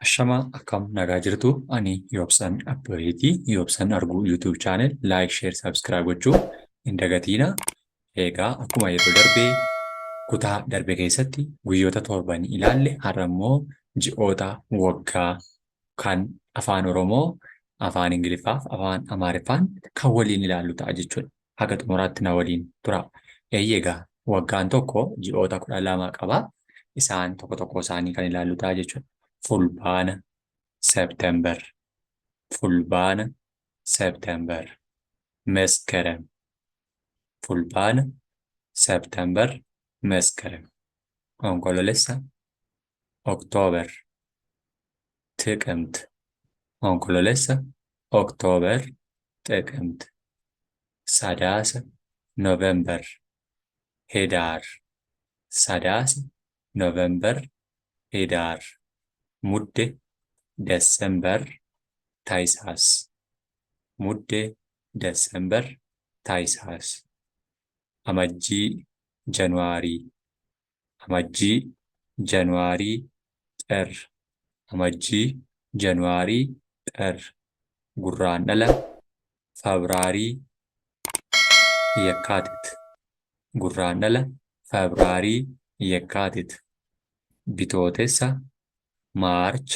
Ashamaa akkam nagaa jirtu ani Yoobsan Abbabeetii. Yoobsan Arguu YouTube channel like, share, subscribe gochuu hin dagatiina. Egaa akkuma yeroo darbee kutaa darbe keessatti guyyoota torban ilaalle har'a immoo ji'oota waggaa kan afaan Oromoo, afaan Ingiliffaa fi afaan Amaariffaan kan waliin ilaallu ta'a jechuudha. Haga xumuraatti na waliin tura. Egaa waggaan tokko ji'oota 12 qaba. Isaan tokko tokko isaanii kan ilaallu ta'a jechuudha. Fulbaana, September, Fulbaana, September, Meskerem, Fulbaana, September, Meskerem, Onkoloolessa, Oktoober, Tiqimት, Onkoloolessa, Oktoober, Tiqimት, Sadaasa, Noovember, Hedaar, Sadaasa, Noovember, Hedaar, Mudde, Desember, Taayisaas, Mudde, Desember, Taayisaas, Amajjii, Januaarii, Amajjii, Januaarii, Xer, Amajjii, Januaarii, Xer, Gurraandhala, Febraarii, Yekkaatit, Gurraandhala, Febraarii, Yekkaatit, Bitootessa, Maarch,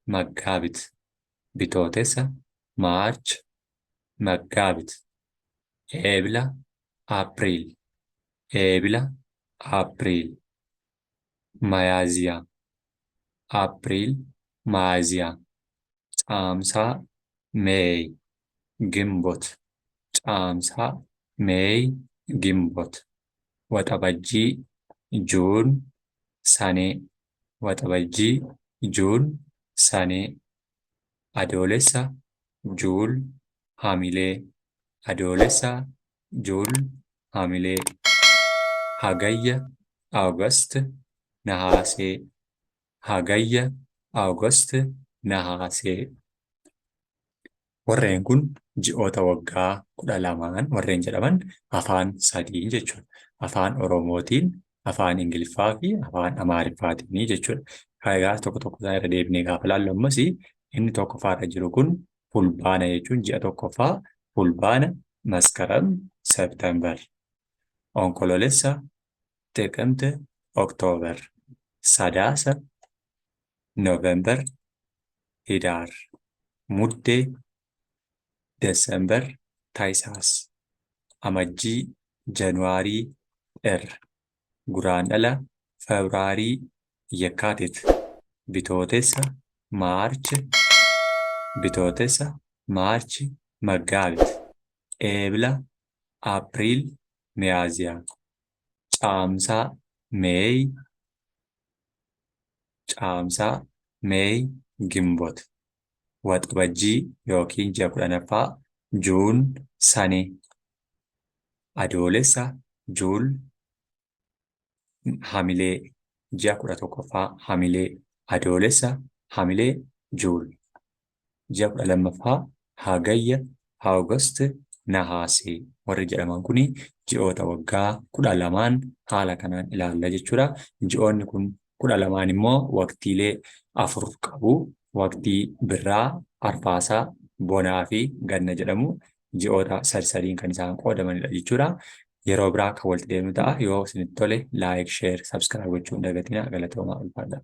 Maggaabit, Bitootessa, Maarch, Maggaabit, Eebila, Aapiriil, Eebila, Aapiriil, Miyaaziyaa, Aapiriil, Miyaaziyaa, Caamsaa, Meey, Gimbot, Caamsaa, Meey, Gimbot, Waxabajjii, Juun, Sanee, Waxabajjii, Juun, Sanee, Adoolessa, Juul, Hamilee, Adoolessa, Juul, Hamilee, Hagayya, Awugast, Nahaasee, Hagayya, Awugast, Nahaasee. Warreen kun ji'oota waggaa 12 warreen jedhaman afaan sadii jechuudha. Afaan Oromootiin, afaan Ingiliffaa fi afaan Amaariffaatiin jechuudha. Egaa tokko tokko isaa irra deebinee gaafa ilaallu ammas inni tokkoffaarra jiru kun fulbaana jechuun ji'a tokkoffaa fulbaana, Maskaram, September, Onkoloolessa, Tiqimti, Oktoober, Sadaasa, Noovember, Hidaar, Muddee, Desember, Taayisaas, Amajjii, Januaarii, Xer, Guraandhala, Febraarii, Yekkaatit, Bitootessa, Maarch, Bitootessa, Maarch, Maggaabit, Eebila, Aapiriil, Miyaaziyaa, Caamsaa, Meey, Caamsaa, Meey, Gimbot, Waxabajjii yookiin ji'a 10ffaa, Juun, Sanee, Adoolessa, Juul, Hamilee, ji'a 11ffaa, Hamilee, Adoolessa, Hamilee, Juul, ji'a 12ffaa, Hagayya, Awugast, Nahaasee. Warri jedhaman kun ji'oota waggaa 12 haala kanaan ilaalla jechuudha. Ji'oonni kun 12 immoo waqtiilee 4 qabu. Waqtii birraa, arfaasaa, bonaa fi ganna jedhamu ji'oota sadiin kan isaan qoodamanidha jechuudha. Yeroo biraa kan walitti deemnu ta'a. Yoo isinitti tole like, share, subscribe gochuu hin dagatinaa. Galatoomaa ulfaadha.